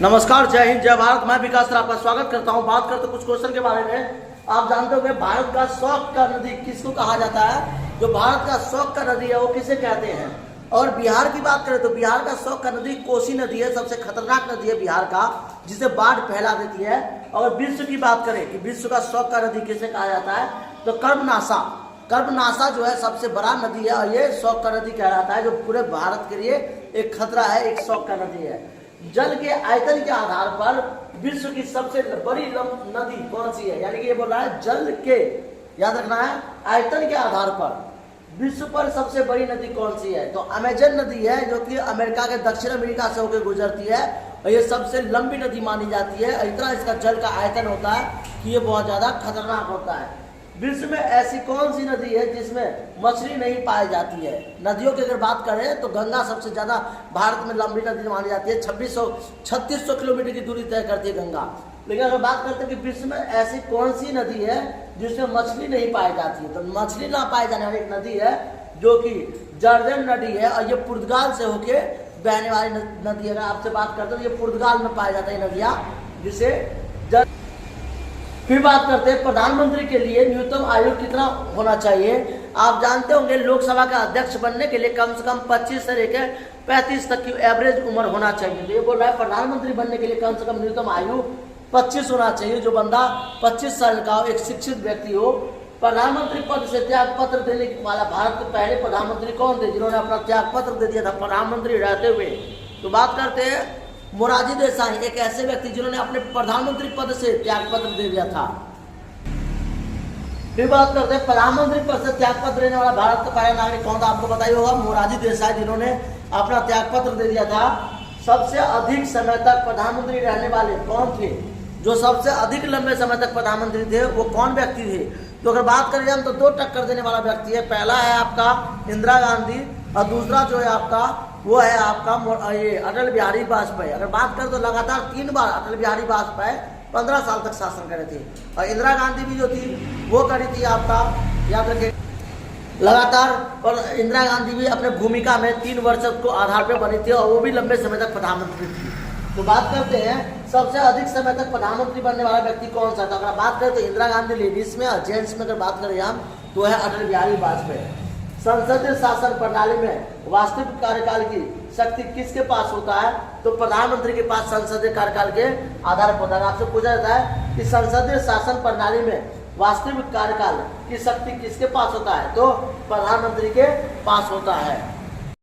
नमस्कार, जय हिंद, जय भारत। मैं विकास सर आपका स्वागत करता हूं। बात करते कुछ क्वेश्चन के बारे में। आप जानते होंगे भारत का शौक का नदी किसको कहा जाता है? जो भारत का शौक का नदी है वो किसे कहते हैं? और बिहार की बात करें तो बिहार का शौक का नदी कोसी नदी है, सबसे खतरनाक नदी है बिहार का, जिसे बाढ़ फैला देती है। और विश्व की बात करें कि विश्व का शौक का नदी किसे कहा जाता है, तो कर्मनाशा जो है सबसे बड़ा नदी है और ये शौक का नदी कहलाता है, जो पूरे भारत के लिए एक खतरा है, एक शौक का नदी है। जल के आयतन के आधार पर विश्व की सबसे बड़ी नदी कौन सी है? यानी कि ये बोल रहा है जल के, याद रखना है, आयतन के आधार पर विश्व पर सबसे बड़ी नदी कौन सी है? तो अमेजन नदी है, जो कि अमेरिका के दक्षिण अमेरिका से होकर गुजरती है और ये सबसे लंबी नदी मानी जाती है। इतना इसका जल का आयतन होता है कि ये बहुत ज्यादा खतरनाक होता है। विश्व में ऐसी कौन सी नदी है जिसमें मछली नहीं पाई जाती है? नदियों की अगर बात करें तो गंगा सबसे ज्यादा भारत में लंबी नदी मानी जाती है, 3600 किलोमीटर की दूरी तय करती है गंगा। लेकिन अगर बात करते हैं कि विश्व में ऐसी कौन सी नदी है जिसमें मछली नहीं पाई जाती है, तो मछली ना पाई जाने वाली एक नदी है जो कि जर्जन नदी है और ये पुर्तगाल से होके बहने वाली नदी है। अगर आपसे बात करते हैं तो ये पुर्तगाल में पाई जाती है नदियाँ, जिसे फिर बात करते हैं प्रधानमंत्री के लिए न्यूनतम आयु कितना होना चाहिए। आप जानते होंगे लोकसभा का अध्यक्ष बनने के लिए कम से कम 25 से लेकर 35 तक की एवरेज उम्र होना चाहिए। तो ये बोल रहा है प्रधानमंत्री बनने के लिए कम से कम न्यूनतम आयु 25 होना चाहिए। जो बंदा 25 साल का हो, एक शिक्षित व्यक्ति हो। प्रधानमंत्री पद से त्याग पत्र देने वाला भारत के पहले प्रधानमंत्री कौन थे जिन्होंने अपना त्याग पत्र दे दिया था प्रधानमंत्री रहते हुए? तो बात करते हैं मोरारजी देसाई, एक ऐसे व्यक्ति जिन्होंने अपने प्रधानमंत्री पद से त्यागपत्र दे दिया था। फिर बात करते हैं प्रधानमंत्री पद से त्यागपत्र देने वाला भारत का पहला नागरिक कौन था? आपको बताइए होगा, मोरारजी देसाई, जिन्होंने अपना त्यागपत्र दे दिया था। सबसे अधिक समय तक प्रधानमंत्री रहने वाले कौन थे? जो सबसे अधिक लंबे समय तक प्रधानमंत्री थे वो कौन व्यक्ति थे? तो अगर बात करें हम तो दो टक्कर देने वाला व्यक्ति है। पहला है आपका इंदिरा गांधी और दूसरा जो है आपका वो है आपका ये अटल बिहारी वाजपेयी। अगर बात करें तो लगातार 3 बार अटल बिहारी वाजपेयी 15 साल तक शासन करे थे और इंदिरा गांधी भी जो थी वो करी थी आपका, याद रखें, लगातार। और इंदिरा गांधी भी अपने भूमिका में 3 वर्ष को आधार पर बनी थी और वो भी लंबे समय तक प्रधानमंत्री थी। तो बात करते हैं सबसे अधिक समय तक प्रधानमंत्री बनने वाला व्यक्ति कौन सा था? अगर बात करें तो इंदिरा गांधी लेडीज में और जेंट्स में अगर बात करें हम तो है अटल बिहारी वाजपेयी। संसदीय शासन प्रणाली में वास्तविक कार्यकाल की शक्ति किसके पास होता है? तो प्रधानमंत्री के पास संसदीय कार्यकाल के आधार पर होता है। आपसे पूछा जाता है कि संसदीय शासन प्रणाली में वास्तविक कार्यकाल की शक्ति किसके पास होता है? तो प्रधानमंत्री के पास होता है।